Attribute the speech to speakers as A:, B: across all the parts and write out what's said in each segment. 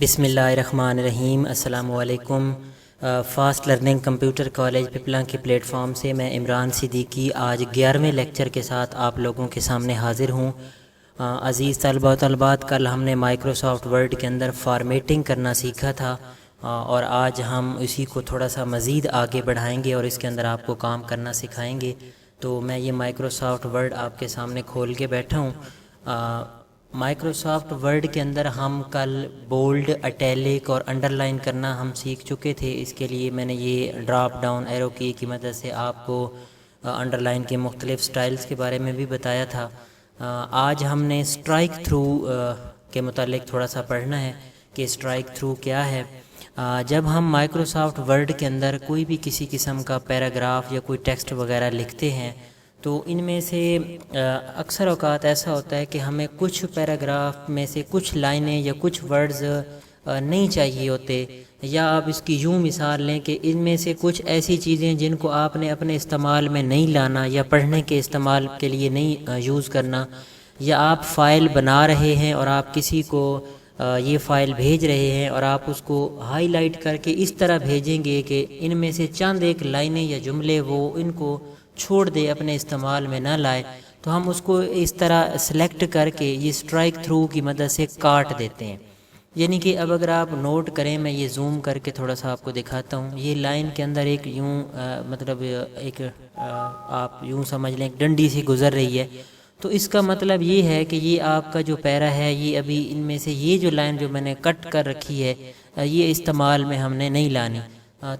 A: بسم اللہ الرحمن الرحیم۔ السلام علیکم۔ Fast learning computer college Piplan کے پلیٹ فارم سے میں عمران صدیقی آج 11ویں لیکچر کے ساتھ آپ لوگوں کے سامنے حاضر ہوں۔ عزیز طلبہ و طالبات، کل ہم نے مائکروسافٹ ورڈ کے اندر فارمیٹنگ کرنا سیکھا تھا، اور آج ہم اسی کو تھوڑا سا مزید آگے بڑھائیں گے اور اس کے اندر آپ کو کام کرنا سکھائیں گے۔ تو میں یہ مائکروسافٹ ورڈ آپ کے سامنے کھول کے بیٹھا ہوں۔ مائکروسافٹ ورڈ کے اندر ہم کل بولڈ، اٹیلک اور انڈر لائن کرنا ہم سیکھ چکے تھے۔ اس کے لیے میں نے یہ ڈراپ ڈاؤن ایرو کی مدد سے آپ کو انڈر لائن کے مختلف سٹائلز کے بارے میں بھی بتایا تھا۔ آج ہم نے اسٹرائک تھرو کے متعلق تھوڑا سا پڑھنا ہے کہ اسٹرائک تھرو کیا ہے۔ جب ہم مائکروسافٹ ورڈ کے اندر کوئی بھی کسی قسم کا پیراگراف یا کوئی ٹیکسٹ وغیرہ لکھتے ہیں تو ان میں سے اکثر اوقات ایسا ہوتا ہے کہ ہمیں کچھ پیراگراف میں سے کچھ لائنیں یا کچھ ورڈز نہیں چاہیے ہوتے، یا آپ اس کی یوں مثال لیں کہ ان میں سے کچھ ایسی چیزیں جن کو آپ نے اپنے استعمال میں نہیں لانا یا پڑھنے کے استعمال کے لیے نہیں یوز کرنا، یا آپ فائل بنا رہے ہیں اور آپ کسی کو یہ فائل بھیج رہے ہیں اور آپ اس کو ہائی لائٹ کر کے اس طرح بھیجیں گے کہ ان میں سے چند ایک لائنیں یا جملے وہ ان کو چھوڑ دے، اپنے استعمال میں نہ لائے، تو ہم اس کو اس طرح سلیکٹ کر کے یہ اسٹرائک تھرو کی مدد سے کاٹ دیتے ہیں۔ یعنی کہ اب اگر آپ نوٹ کریں، میں یہ زوم کر کے تھوڑا سا آپ کو دکھاتا ہوں۔ یہ لائن کے اندر ایک یوں مطلب ایک آپ یوں سمجھ لیں ایک ڈنڈی سی گزر رہی ہے، تو اس کا مطلب یہ ہے کہ یہ آپ کا جو پیرا ہے، یہ ابھی ان میں سے یہ جو لائن جو میں نے کٹ کر رکھی ہے یہ استعمال میں ہم نے نہیں لانی۔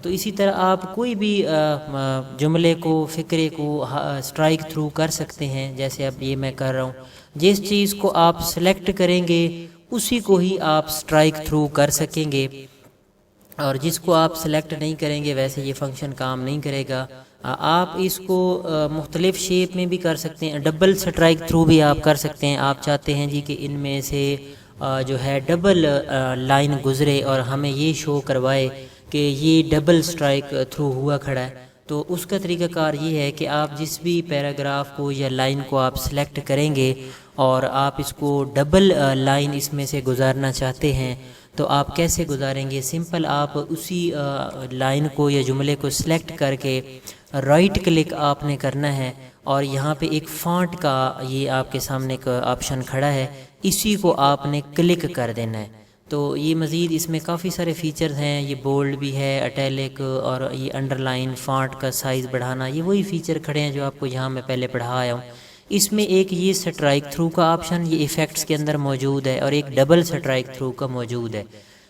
A: تو اسی طرح آپ کوئی بھی جملے کو، فقرے کو اسٹرائک تھرو کر سکتے ہیں، جیسے اب یہ میں کر رہا ہوں۔ جس چیز کو آپ سلیکٹ کریں گے اسی کو ہی آپ اسٹرائک تھرو کر سکیں گے، اور جس کو آپ سلیکٹ نہیں کریں گے ویسے یہ فنکشن کام نہیں کرے گا۔ آپ اس کو مختلف شیپ میں بھی کر سکتے ہیں، ڈبل سٹرائک تھرو بھی آپ کر سکتے ہیں۔ آپ چاہتے ہیں جی کہ ان میں سے جو ہے ڈبل لائن گزرے اور ہمیں یہ شو کروائے کہ یہ ڈبل سٹرائک تھرو ہوا کھڑا ہے، تو اس کا طریقہ کار یہ ہے کہ آپ جس بھی پیراگراف کو یا لائن کو آپ سلیکٹ کریں گے اور آپ اس کو ڈبل لائن اس میں سے گزارنا چاہتے ہیں تو آپ کیسے گزاریں گے؟ سمپل آپ اسی لائن کو یا جملے کو سلیکٹ کر کے رائٹ کلک آپ نے کرنا ہے، اور یہاں پہ ایک فونٹ کا یہ آپ کے سامنے ایک آپشن کھڑا ہے، اسی کو آپ نے کلک کر دینا ہے۔ تو یہ مزید اس میں کافی سارے فیچرز ہیں، یہ بولڈ بھی ہے، اٹیلک اور یہ انڈر لائن، فونٹ کا سائز بڑھانا، یہ وہی فیچر کھڑے ہیں جو آپ کو یہاں میں پہلے پڑھا آیا ہوں۔ اس میں ایک یہ سٹرائک تھرو کا آپشن یہ ایفیکٹس کے اندر موجود ہے، اور ایک ڈبل سٹرائک تھرو کا موجود ہے۔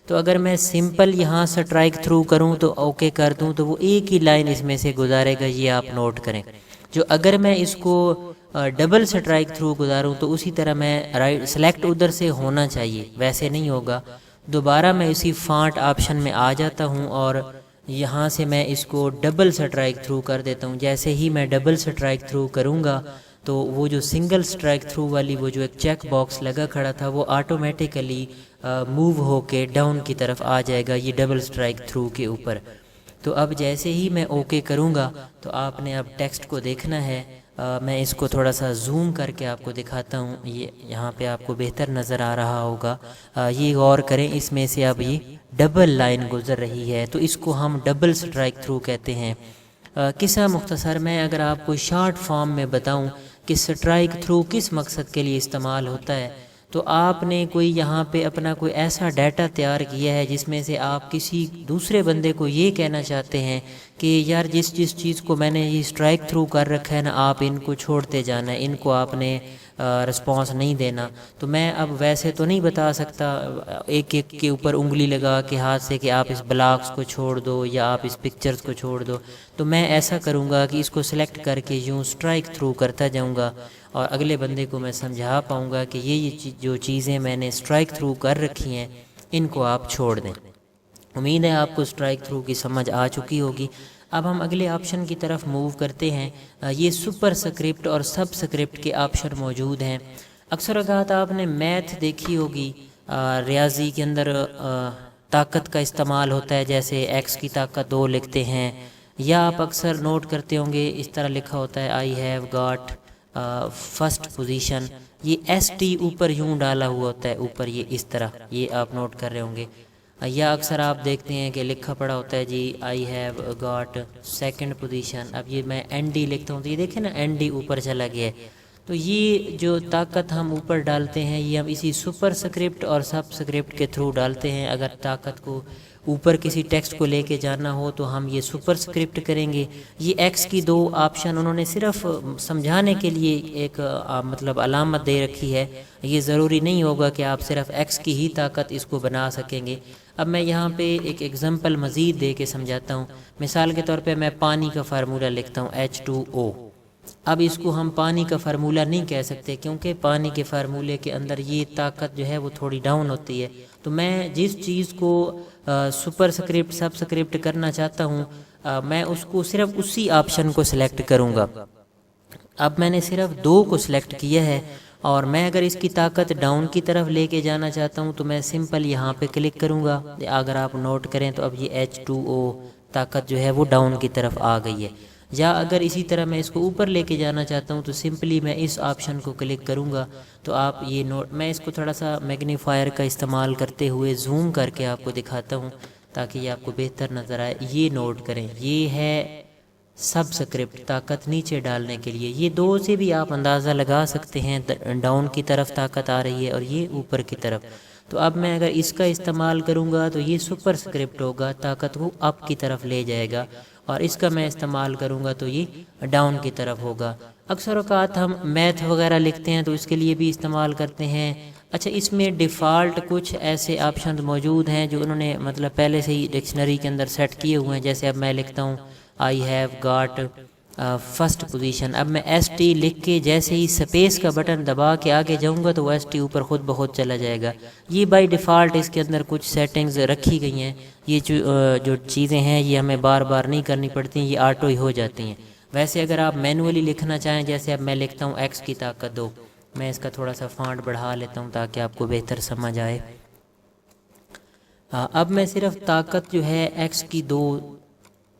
A: تو اگر میں سمپل یہاں سٹرائک تھرو کروں تو اوکے کر دوں تو وہ ایک ہی لائن اس میں سے گزارے گا، یہ آپ نوٹ کریں۔ جو اگر میں اس کو ڈبل سٹرائک تھرو گزاروں تو اسی طرح میں رائٹ سلیکٹ ادھر سے ہونا چاہیے، ویسے نہیں ہوگا۔ دوبارہ میں اسی فونٹ آپشن میں آ جاتا ہوں اور یہاں سے میں اس کو ڈبل سٹرائک تھرو کر دیتا ہوں۔ جیسے ہی میں ڈبل سٹرائک تھرو کروں گا تو وہ جو سنگل سٹرائک تھرو والی وہ جو ایک چیک باکس لگا کھڑا تھا وہ آٹومیٹیکلی موو ہو کے ڈاؤن کی طرف آ جائے گا، یہ ڈبل سٹرائک تھرو کے اوپر۔ تو اب جیسے ہی میں اوکے کروں گا تو آپ نے اب ٹیکسٹ کو دیکھنا ہے۔ میں اس کو تھوڑا سا زوم کر کے آپ کو دکھاتا ہوں، یہ یہاں پہ آپ کو بہتر نظر آ رہا ہوگا۔ یہ غور کریں، اس میں سے اب یہ ڈبل لائن گزر رہی ہے، تو اس کو ہم ڈبل سٹرائک تھرو کہتے ہیں۔ قصہ مختصر میں اگر آپ کو شارٹ فارم میں بتاؤں کہ سٹرائک تھرو کس مقصد کے لیے استعمال ہوتا ہے، تو آپ نے کوئی یہاں پہ اپنا کوئی ایسا ڈیٹا تیار کیا ہے جس میں سے آپ کسی دوسرے بندے کو یہ کہنا چاہتے ہیں کہ یار جس چیز کو میں نے یہ اسٹرائک تھرو کر رکھا ہے نا، آپ ان کو چھوڑتے جانا ہے، ان کو آپ نے رسپانس نہیں دینا۔ تو میں اب ویسے تو نہیں بتا سکتا ایک ایک کے اوپر انگلی لگا کے ہاتھ سے کہ آپ اس بلاکس کو چھوڑ دو یا آپ اس پکچرز کو چھوڑ دو، تو میں ایسا کروں گا کہ اس کو سلیکٹ کر کے یوں اسٹرائک تھرو کرتا جاؤں گا، اور اگلے بندے کو میں سمجھا پاؤں گا کہ یہ جو چیزیں میں نے اسٹرائک تھرو کر رکھی ہیں ان کو آپ چھوڑ دیں۔ امید ہے آپ کو اسٹرائک تھرو کی سمجھ آ چکی ہوگی۔ اب ہم اگلے آپشن کی طرف موو کرتے ہیں۔ یہ سپر سکرپٹ اور سب سکرپٹ کے آپشن موجود ہیں۔ اکثر اوقات آپ نے میتھ دیکھی ہوگی، ریاضی کے اندر طاقت کا استعمال ہوتا ہے، جیسے ایکس کی طاقت 2 لکھتے ہیں، یا آپ اکثر نوٹ کرتے ہوں گے اس طرح لکھا ہوتا ہے آئی ہیو گاٹ فرسٹ پوزیشن، یہ ایس ٹی اوپر یوں ڈالا ہوا ہوتا ہے اوپر، یہ اس طرح، یہ آپ نوٹ کر رہے ہوں گے. یا اکثر آپ دیکھتے ہیں کہ لکھا پڑا ہوتا ہے جی I have got second position. اب یہ میں این ڈی لکھتا ہوں تو یہ دیکھیں نا این ڈی اوپر چلا گیا ہے. تو یہ جو طاقت ہم اوپر ڈالتے ہیں یہ ہم اسی سپر سکرپٹ اور سب سکرپٹ کے تھرو ڈالتے ہیں. اگر طاقت کو اوپر کسی ٹیکسٹ کو لے کے جانا ہو تو ہم یہ سپر سکرپٹ کریں گے. یہ ایکس کی دو آپشن انہوں نے صرف سمجھانے کے لیے ایک مطلب علامت دے رکھی ہے. یہ ضروری نہیں ہوگا کہ آپ صرف ایکس کی ہی طاقت اس کو بنا سکیں گے. اب میں یہاں پہ ایک ایگزامپل مزید دے کے سمجھاتا ہوں. مثال کے طور پہ میں پانی کا فارمولہ لکھتا ہوں H2O. اب اس کو ہم پانی کا فارمولہ نہیں کہہ سکتے کیونکہ پانی کے فارمولے کے اندر یہ طاقت جو ہے وہ تھوڑی ڈاؤن ہوتی ہے. تو میں جس چیز کو سپر سکرپٹ سب سکرپٹ کرنا چاہتا ہوں میں اس کو صرف اسی آپشن کو سلیکٹ کروں گا. اب میں نے صرف 2 کو سلیکٹ کیا ہے اور میں اگر اس کی طاقت ڈاؤن کی طرف لے کے جانا چاہتا ہوں تو میں سمپل یہاں پہ کلک کروں گا. اگر آپ نوٹ کریں تو اب یہ H2O طاقت جو ہے وہ ڈاؤن کی طرف آ گئی ہے. یا اگر اسی طرح میں اس کو اوپر لے کے جانا چاہتا ہوں تو سمپلی میں اس آپشن کو کلک کروں گا. تو آپ یہ نوٹ، میں اس کو تھوڑا سا میگنیفائر کا استعمال کرتے ہوئے زوم کر کے آپ کو دکھاتا ہوں تاکہ یہ آپ کو بہتر نظر آئے. یہ نوٹ کریں یہ ہے سب سکرپٹ طاقت نیچے ڈالنے کے لیے. یہ 2 سے بھی آپ اندازہ لگا سکتے ہیں ڈاؤن کی طرف طاقت آ رہی ہے اور یہ اوپر کی طرف. تو اب میں اگر اس کا استعمال کروں گا تو یہ سپر سکرپٹ ہوگا، طاقت کو اپ کی طرف لے جائے گا. اور اس کا میں استعمال کروں گا تو یہ ڈاؤن کی طرف ہوگا. اکثر اوقات ہم میتھ وغیرہ لکھتے ہیں تو اس کے لیے بھی استعمال کرتے ہیں. اچھا اس میں ڈیفالٹ کچھ ایسے آپشن موجود ہیں جو انہوں نے مطلب پہلے سے ہی ڈکشنری کے اندر سیٹ کیے ہوئے ہیں. جیسے اب میں لکھتا ہوں آئی ہیو گاٹ فرسٹ پوزیشن. اب میں ایس ٹی لکھ کے جیسے ہی سپیس کا بٹن دبا کے آگے جاؤں گا تو ایس ٹی اوپر خود بخود چلا جائے گا. یہ بائی ڈیفالٹ اس کے اندر کچھ سیٹنگز رکھی گئی ہیں. یہ جو چیزیں ہیں یہ ہمیں بار بار نہیں کرنی پڑتی، یہ آٹو ہی ہو جاتی ہیں. ویسے اگر آپ مینولی لکھنا چاہیں جیسے اب میں لکھتا ہوں ایکس کی طاقت 2، میں اس کا تھوڑا سا فونٹ بڑھا لیتا ہوں تاکہ آپ کو بہتر سمجھ آئے. اب میں صرف طاقت جو ہے ایکس کی 2،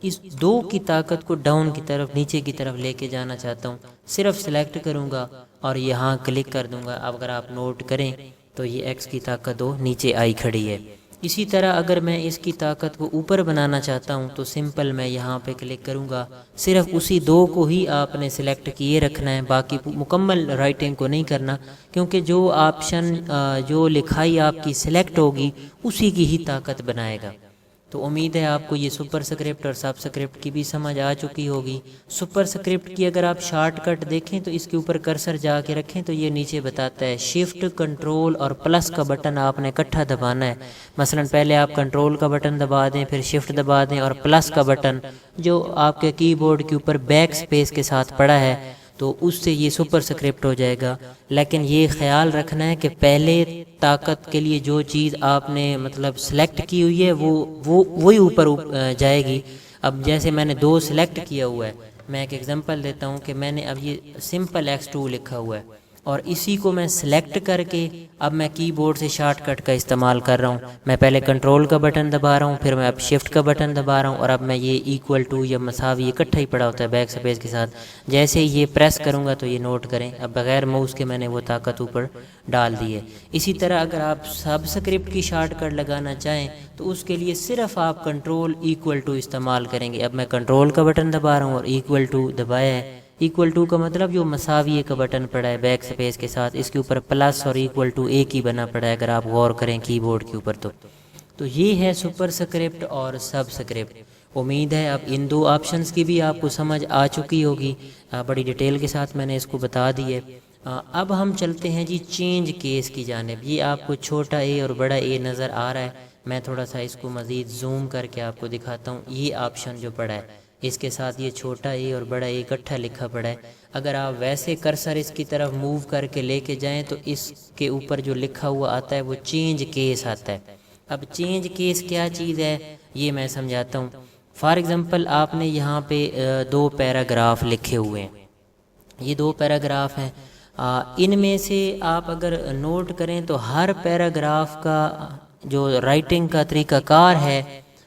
A: اس 2 کی طاقت کو ڈاؤن کی طرف نیچے کی طرف لے کے جانا چاہتا ہوں. صرف سلیکٹ کروں گا اور یہاں کلک کر دوں گا. اب اگر آپ نوٹ کریں تو یہ ایکس کی طاقت 2 نیچے آئی کھڑی ہے. اسی طرح اگر میں اس کی طاقت کو اوپر بنانا چاہتا ہوں تو سمپل میں یہاں پہ کلک کروں گا. صرف اسی 2 کو ہی آپ نے سلیکٹ کیے رکھنا ہے، باقی مکمل رائٹنگ کو نہیں کرنا کیونکہ جو آپشن جو لکھائی آپ کی سلیکٹ ہوگی اسی کی ہی طاقت بنائے گا. تو امید ہے آپ کو یہ سپر سکرپٹ اور سب سکرپٹ کی بھی سمجھ آ چکی ہوگی. سپر سکرپٹ کی اگر آپ شارٹ کٹ دیکھیں تو اس کے اوپر کرسر جا کے رکھیں تو یہ نیچے بتاتا ہے شفٹ کنٹرول اور پلس کا بٹن آپ نے اکٹھا دبانا ہے. مثلا پہلے آپ کنٹرول کا بٹن دبا دیں، پھر شفٹ دبا دیں اور پلس کا بٹن جو آپ کے کی بورڈ کے اوپر بیک سپیس کے ساتھ پڑا ہے تو اس سے یہ سپر سکرپٹ ہو جائے گا. لیکن یہ خیال رکھنا ہے کہ پہلے طاقت کے لیے جو چیز آپ نے مطلب سلیکٹ کی ہوئی ہے وہی اوپر جائے گی. اب جیسے میں نے 2 سلیکٹ کیا ہوا ہے، میں ایک ایگزامپل دیتا ہوں کہ میں نے اب یہ سمپل X2 لکھا ہوا ہے اور اسی کو میں سلیکٹ کر کے اب میں کی بورڈ سے شارٹ کٹ کا استعمال کر رہا ہوں. میں پہلے کنٹرول کا بٹن دبا رہا ہوں، پھر میں اب شفٹ کا بٹن دبا رہا ہوں اور اب میں یہ ایکول ٹو یا مساوی اکٹھا ہی پڑا ہوتا ہے بیک سپیس کے ساتھ. جیسے ہی یہ پریس کروں گا تو یہ نوٹ کریں اب بغیر ماؤس کے میں نے وہ طاقت اوپر ڈال دی ہے. اسی طرح اگر آپ سب سکرپٹ کی شارٹ کٹ لگانا چاہیں تو اس کے لیے صرف آپ کنٹرول ایکول ٹو استعمال کریں گے. اب میں کنٹرول کا بٹن دبا رہا ہوں اور ایکول ٹو دبایا ہے. ایکول ٹو کا مطلب جو مساویے کا بٹن پڑا ہے بیک سپیس کے ساتھ، اس کے اوپر پلس اور ایکول ٹو ایک ہی بنا پڑا ہے اگر آپ غور کریں کی بورڈ کے اوپر. تو یہ ہے سپر سکرپٹ اور سب سکرپٹ. امید ہے اب ان 2 آپشنز کی بھی آپ کو سمجھ آ چکی ہوگی. بڑی ڈیٹیل کے ساتھ میں نے اس کو بتا دی ہے. اب ہم چلتے ہیں جی چینج کیس کی جانب. یہ آپ کو چھوٹا اے اور بڑا اے نظر آ رہا ہے. میں تھوڑا سا اس کو مزید زوم کر کے آپ کو دکھاتا ہوں. یہ آپشن جو پڑا ہے اس کے ساتھ یہ چھوٹا اے اور بڑا اے اکٹھا لکھا پڑا ہے. اگر آپ ویسے کرسر اس کی طرف موو کر کے لے کے جائیں تو اس کے اوپر جو لکھا ہوا آتا ہے وہ چینج کیس آتا ہے. اب چینج کیس کیا چیز ہے یہ میں سمجھاتا ہوں. فار ایگزامپل آپ نے یہاں پہ 2 پیراگراف لکھے ہوئے ہیں. یہ 2 پیراگراف ہیں. ان میں سے آپ اگر نوٹ کریں تو ہر پیراگراف کا جو رائٹنگ کا طریقہ کار ہے،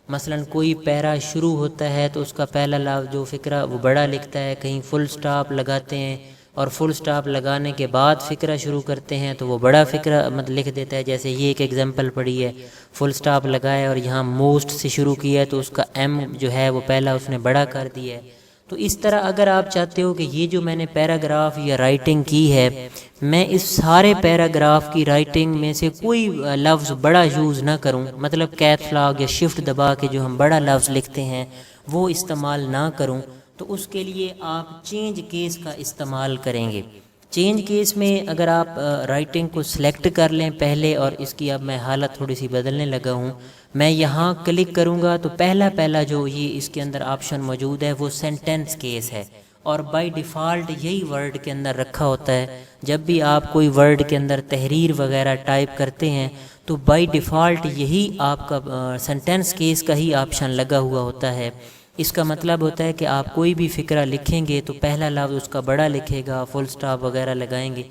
A: مثلا کوئی پیرا شروع ہوتا ہے تو اس کا پہلا لفظ جو فقرہ وہ بڑا لکھتا ہے، کہیں فل سٹاپ لگاتے ہیں اور فل سٹاپ لگانے کے بعد فقرہ شروع کرتے ہیں تو وہ بڑا فقرہ لکھ دیتا ہے. جیسے یہ ایک ایگزامپل پڑھی ہے, فل سٹاپ لگایا اور یہاں موسٹ سے شروع کیا ہے تو اس کا ایم جو ہے وہ پہلا اس نے بڑا کر دیا ہے. تو اس طرح اگر آپ چاہتے ہو کہ یہ جو میں نے پیراگراف یا رائٹنگ کی ہے, میں اس سارے پیراگراف کی رائٹنگ میں سے کوئی لفظ بڑا یوز نہ کروں, مطلب کیپس لاک یا شفٹ دبا کے جو ہم بڑا لفظ لکھتے ہیں وہ استعمال نہ کروں, تو اس کے لیے آپ چینج کیس کا استعمال کریں گے. چینج کیس میں اگر آپ رائٹنگ کو سلیکٹ کر لیں پہلے, اور اس کی اب میں حالت تھوڑی سی بدلنے لگا ہوں, میں یہاں کلک کروں گا تو پہلا جو یہ اس کے اندر آپشن موجود ہے وہ سینٹینس کیس ہے, اور بائی ڈیفالٹ یہی ورڈ کے اندر رکھا ہوتا ہے. جب بھی آپ کوئی ورڈ کے اندر تحریر وغیرہ ٹائپ کرتے ہیں تو بائی ڈیفالٹ یہی آپ کا سینٹینس کیس کا ہی آپشن لگا ہوا ہوتا ہے. اس کا مطلب ہوتا ہے کہ آپ کوئی بھی فقرہ لکھیں گے تو پہلا لفظ اس کا بڑا لکھے گا, فل سٹاپ وغیرہ لگائیں گے.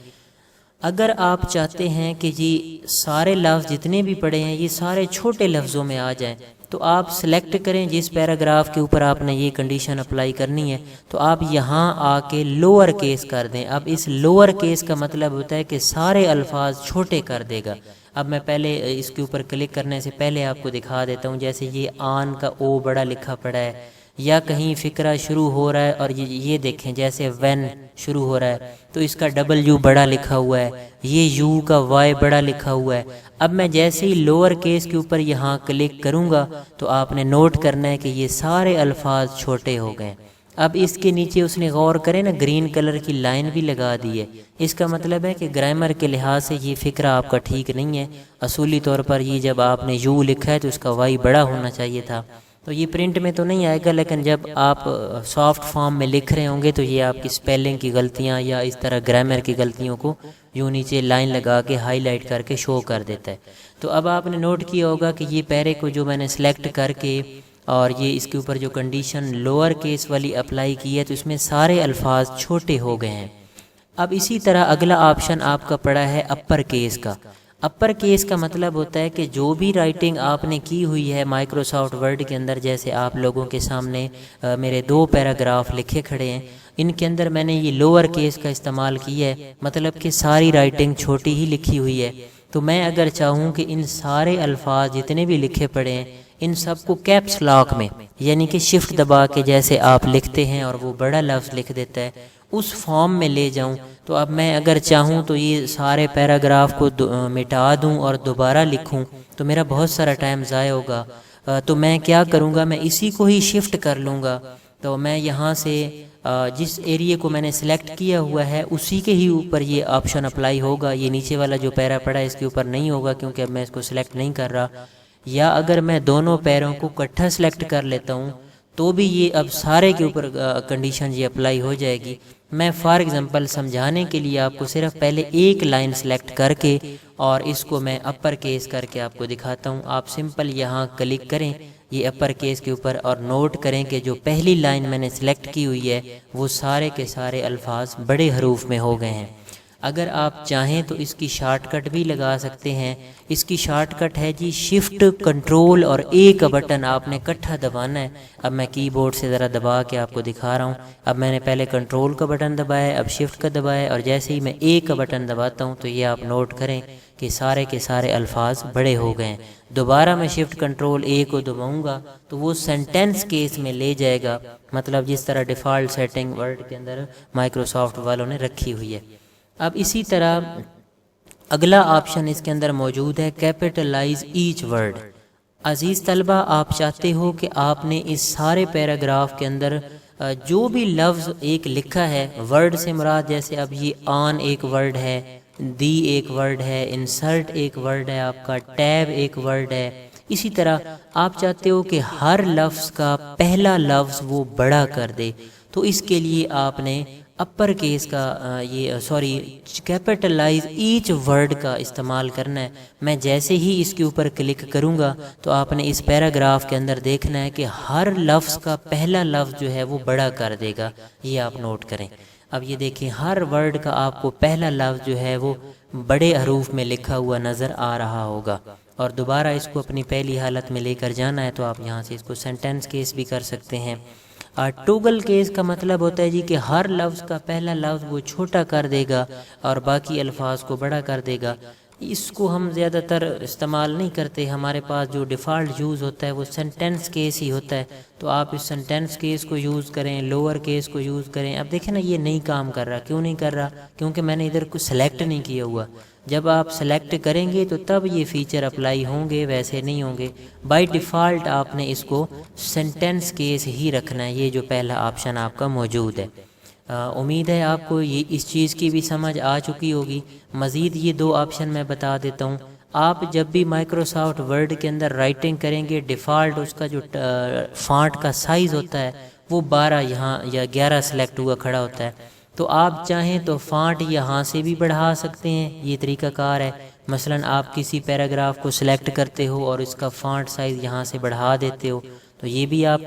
A: اگر آپ چاہتے ہیں کہ جی سارے لفظ جتنے بھی پڑے ہیں یہ سارے چھوٹے لفظوں میں آ جائیں, تو آپ سلیکٹ کریں جس پیراگراف کے اوپر آپ نے یہ کنڈیشن اپلائی کرنی ہے, تو آپ یہاں آ کے لوور کیس کر دیں. اب اس لوور کیس کا مطلب ہوتا ہے کہ سارے الفاظ چھوٹے کر دے گا. اب میں پہلے اس کے اوپر کلک کرنے سے پہلے آپ کو دکھا دیتا ہوں. جیسے یہ آن کا او بڑا لکھا پڑا ہے, یا کہیں فقرہ شروع ہو رہا ہے اور یہ دیکھیں جیسے وین شروع ہو رہا ہے تو اس کا ڈبل یو بڑا لکھا ہوا ہے, یہ یو کا وائی بڑا لکھا ہوا ہے. اب میں جیسے ہی لوور کیس کے اوپر یہاں کلک کروں گا تو آپ نے نوٹ کرنا ہے کہ یہ سارے الفاظ چھوٹے ہو گئے. اب اس کے نیچے اس نے غور کرے نا گرین کلر کی لائن بھی لگا دی ہے, اس کا مطلب ہے کہ گرامر کے لحاظ سے یہ فقرہ آپ کا ٹھیک نہیں ہے. اصولی طور پر یہ جب آپ نے یو لکھا ہے تو اس کا وائی بڑا ہونا چاہیے تھا. تو یہ پرنٹ میں تو نہیں آئے گا, لیکن جب آپ سافٹ فارم میں لکھ رہے ہوں گے تو یہ آپ کی سپیلنگ کی غلطیاں یا اس طرح گرامر کی غلطیوں کو یوں نیچے لائن لگا کے ہائی لائٹ کر کے شو کر دیتا ہے. تو اب آپ نے نوٹ کیا ہوگا کہ یہ پیرے کو جو میں نے سلیکٹ کر کے اور یہ اس کے اوپر جو کنڈیشن لوور کیس والی اپلائی کی ہے تو اس میں سارے الفاظ چھوٹے ہو گئے ہیں. اب اسی طرح اگلا آپشن آپ کا پڑا ہے اپر کیس کا. اپر کیس کا مطلب ہوتا ہے کہ جو بھی رائٹنگ آپ نے کی ہوئی ہے مائکروسافٹ ورڈ کے اندر, جیسے آپ لوگوں کے سامنے میرے 2 پیراگراف لکھے کھڑے ہیں, ان کے اندر میں نے یہ لوور کیس کا استعمال کیا ہے, مطلب کہ ساری رائٹنگ چھوٹی ہی لکھی ہوئی ہے. تو میں اگر چاہوں کہ ان سارے الفاظ جتنے بھی لکھے پڑے ہیں ان سب کو کیپس لاک میں, یعنی کہ شفٹ دبا کے جیسے آپ لکھتے ہیں اور وہ بڑا لفظ لکھ دیتا ہے, اس فارم میں لے جاؤں, تو اب میں اگر چاہوں تو یہ سارے پیراگراف کو مٹا دوں اور دوبارہ لکھوں تو میرا بہت سارا ٹائم ضائع ہوگا. تو میں کیا کروں گا, میں اسی کو ہی شفٹ کر لوں گا. تو میں یہاں سے جس ایریے کو میں نے سلیکٹ کیا ہوا ہے اسی کے ہی اوپر یہ آپشن اپلائی ہوگا. یہ نیچے والا جو پیرا پڑا ہے اس کے اوپر نہیں ہوگا کیونکہ اب میں اس کو سلیکٹ نہیں کر رہا. یا اگر میں دونوں پیروں کو اکٹھا سلیکٹ کر لیتا ہوں تو بھی یہ اب سارے کے اوپر کنڈیشن یہ اپلائی ہو جائے گی. میں فار ایگزامپل سمجھانے کے لیے آپ کو صرف پہلے ایک لائن سلیکٹ کر کے اور اس کو میں اپر کیس کر کے آپ کو دکھاتا ہوں. آپ سمپل یہاں کلک کریں یہ اپر کیس کے اوپر اور نوٹ کریں کہ جو پہلی لائن میں نے سلیکٹ کی ہوئی ہے وہ سارے کے سارے الفاظ بڑے حروف میں ہو گئے ہیں. اگر آپ چاہیں تو اس کی شارٹ کٹ بھی لگا سکتے ہیں. اس کی شارٹ کٹ ہے جی شفٹ کنٹرول اور اے کا بٹن آپ نے اکٹھا دبانا ہے. اب میں کی بورڈ سے ذرا دبا کے آپ کو دکھا رہا ہوں. اب میں نے پہلے کنٹرول کا بٹن دبایا, اب شفٹ کا دبایا, اور جیسے ہی میں اے کا بٹن دباتا ہوں تو یہ آپ نوٹ کریں کہ سارے کے سارے الفاظ بڑے ہو گئے ہیں. دوبارہ میں شفٹ کنٹرول اے کو دباؤں گا تو وہ سینٹینس کیس میں لے جائے گا, مطلب جس طرح ڈیفالٹ سیٹنگ ورڈ کے اندر مائکروسافٹ والوں نے رکھی ہوئی ہے. اب اسی طرح اگلا آپشن اس کے اندر موجود ہے کیپٹلائز ایچ ورڈ. عزیز طلبہ, آپ چاہتے ہو کہ آپ نے اس سارے پیراگراف کے اندر جو بھی لفظ ایک لکھا ہے, ورڈ سے مراد جیسے اب یہ آن ایک ورڈ ہے, دی ایک ورڈ ہے, انسرٹ ایک ورڈ ہے آپ کا, ٹیب ایک ورڈ ہے, اسی طرح آپ چاہتے ہو کہ ہر لفظ کا پہلا لفظ وہ بڑا کر دے. تو اس کے لیے آپ نے اپر کیس کا کیپٹلائز ایچ ورڈ کا استعمال کرنا ہے. میں جیسے ہی اس کے اوپر کلک کروں گا تو آپ نے اس پیراگراف کے اندر دیکھنا ہے کہ ہر لفظ کا پہلا لفظ جو ہے وہ بڑا کر دے گا. یہ آپ نوٹ کریں. اب یہ دیکھیں ہر ورڈ کا آپ کو پہلا لفظ جو ہے وہ بڑے حروف میں لکھا ہوا نظر آ رہا ہوگا. اور دوبارہ اس کو اپنی پہلی حالت میں لے کر جانا ہے تو آپ یہاں سے اس کو سینٹینس کیس بھی کر سکتے ہیں. ٹوگل کیس کا مطلب ہوتا ہے جی کہ ہر لفظ کا پہلا لفظ وہ چھوٹا کر دے گا اور باقی الفاظ کو بڑا کر دے گا. اس کو ہم زیادہ تر استعمال نہیں کرتے. ہمارے پاس جو ڈیفالٹ یوز ہوتا ہے وہ سینٹینس کیس ہی ہوتا ہے. تو آپ اس سینٹینس کیس کو یوز کریں, لوور کیس کو یوز کریں. اب دیکھیں نا یہ نہیں کام کر رہا. کیوں نہیں کر رہا؟ کیونکہ میں نے ادھر کو سلیکٹ نہیں کیا ہوا. جب آپ سلیکٹ کریں گے تو تب یہ فیچر اپلائی ہوں گے, ویسے نہیں ہوں گے. بائی ڈیفالٹ آپ نے اس کو سینٹینس کیس ہی رکھنا ہے, یہ جو پہلا آپشن آپ کا موجود ہے. امید ہے آپ کو یہ اس چیز کی بھی سمجھ آ چکی ہوگی. مزید یہ 2 آپشن میں بتا دیتا ہوں. آپ جب بھی مائکروسافٹ ورڈ کے اندر رائٹنگ کریں گے, ڈیفالٹ اس کا جو فانٹ کا سائز ہوتا ہے وہ 12 یہاں یا 11 سلیکٹ ہوا کھڑا ہوتا ہے. تو آپ چاہیں تو فانٹ یہاں سے بھی بڑھا سکتے ہیں, یہ طریقہ کار ہے. مثلا آپ کسی پیراگراف کو سلیکٹ کرتے ہو اور اس کا فانٹ سائز یہاں سے بڑھا دیتے ہو, تو یہ بھی آپ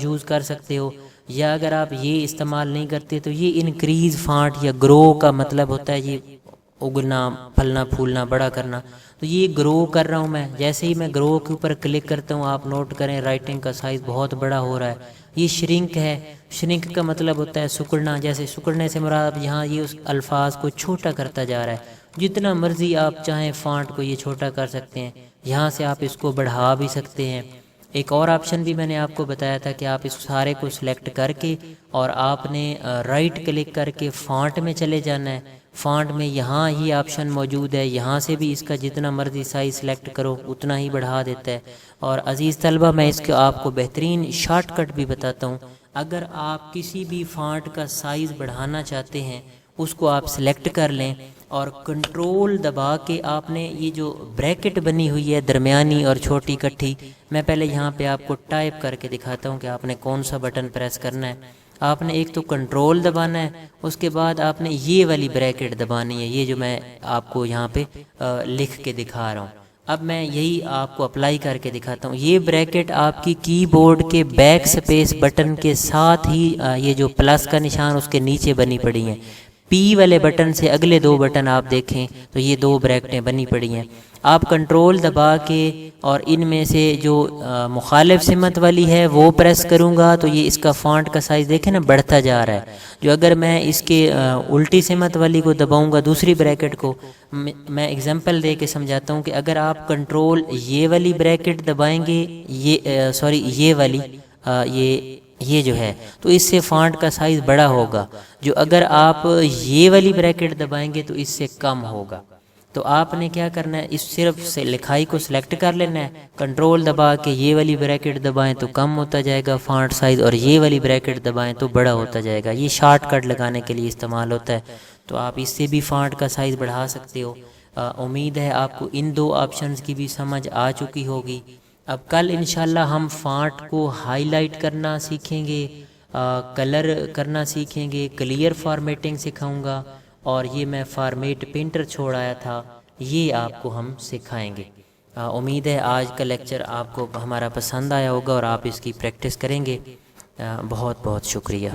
A: یوز کر سکتے ہو. یا اگر آپ یہ استعمال نہیں کرتے تو یہ انکریز فانٹ یا گرو کا مطلب ہوتا ہے یہ اگنا, پھلنا, پھولنا, بڑا کرنا. تو یہ گرو کر رہا ہوں میں. جیسے ہی میں گرو کے اوپر کلک کرتا ہوں آپ نوٹ کریں رائٹنگ کا سائز بہت بڑا ہو رہا ہے. یہ شرنک ہے. شرنک کا مطلب ہوتا ہے سکڑنا. جیسے سکڑنے سے مراد یہاں یہ اس الفاظ کو چھوٹا کرتا جا رہا ہے. جتنا مرضی آپ چاہیں فانٹ کو یہ چھوٹا کر سکتے ہیں. یہاں سے آپ اس کو بڑھا بھی سکتے ہیں. ایک اور آپشن بھی میں نے آپ کو بتایا تھا کہ آپ اس سارے کو سلیکٹ کر کے اور آپ نے رائٹ کلک کر کے فانٹ میں چلے جانا ہے. فانٹ میں یہاں ہی آپشن موجود ہے, یہاں سے بھی اس کا جتنا مرضی سائز سلیکٹ کرو اتنا ہی بڑھا دیتا ہے. اور عزیز طلبہ میں اس کے آپ کو بہترین شارٹ کٹ بھی بتاتا ہوں. اگر آپ کسی بھی فانٹ کا سائز بڑھانا چاہتے ہیں اس کو آپ سلیکٹ کر لیں اور کنٹرول دبا کے آپ نے یہ جو بریکٹ بنی ہوئی ہے درمیانی اور چھوٹی کٹھی, میں پہلے یہاں پہ آپ کو ٹائپ کر کے دکھاتا ہوں کہ آپ نے کون سا بٹن پریس کرنا ہے. آپ نے ایک تو کنٹرول دبانا ہے, اس کے بعد آپ نے یہ والی بریکٹ دبانی ہے, یہ جو میں آپ کو یہاں پہ لکھ کے دکھا رہا ہوں. اب میں یہی آپ کو اپلائی کر کے دکھاتا ہوں. یہ بریکٹ آپ کی کی بورڈ کے بیک سپیس بٹن کے ساتھ ہی یہ جو پلس کا نشان اس کے نیچے بنی پڑی ہیں. پی والے بٹن سے اگلے 2 بٹن آپ دیکھیں تو یہ 2 بریکٹیں بنی پڑی ہیں. آپ کنٹرول دبا کے اور ان میں سے جو مخالف سمت والی ہے وہ پریس کروں گا تو یہ اس کا فانٹ کا سائز دیکھیں نا بڑھتا جا رہا ہے. جو اگر میں اس کے الٹی سمت والی کو دباؤں گا دوسری بریکٹ کو, میں اگزامپل دے کے سمجھاتا ہوں کہ اگر آپ کنٹرول یہ والی بریکٹ دبائیں گے, یہ والی یہ جو ہے تو اس سے فانٹ کا سائز بڑا ہوگا. جو اگر آپ یہ والی بریکٹ دبائیں گے تو اس سے کم ہوگا. تو آپ نے کیا کرنا ہے, اس صرف سے لکھائی کو سلیکٹ کر لینا ہے, کنٹرول دبا کے یہ والی بریکٹ دبائیں تو کم ہوتا جائے گا فانٹ سائز, اور یہ والی بریکٹ دبائیں تو بڑا ہوتا جائے گا. یہ شارٹ کٹ لگانے کے لیے استعمال ہوتا ہے. تو آپ اس سے بھی فانٹ کا سائز بڑھا سکتے ہو. امید ہے آپ کو ان 2 آپشنز کی بھی سمجھ آ چکی ہوگی. اب کل انشاءاللہ ہم فانٹ کو ہائی لائٹ کرنا سیکھیں گے, کلر کرنا سیکھیں گے, کلیئر فارمیٹنگ سکھاؤں گا, اور یہ میں فارمیٹ پینٹر چھوڑ آیا تھا یہ آپ کو ہم سکھائیں گے. امید ہے آج کا لیکچر آپ کو ہمارا پسند آیا ہوگا اور آپ اس کی پریکٹس کریں گے. بہت بہت شکریہ.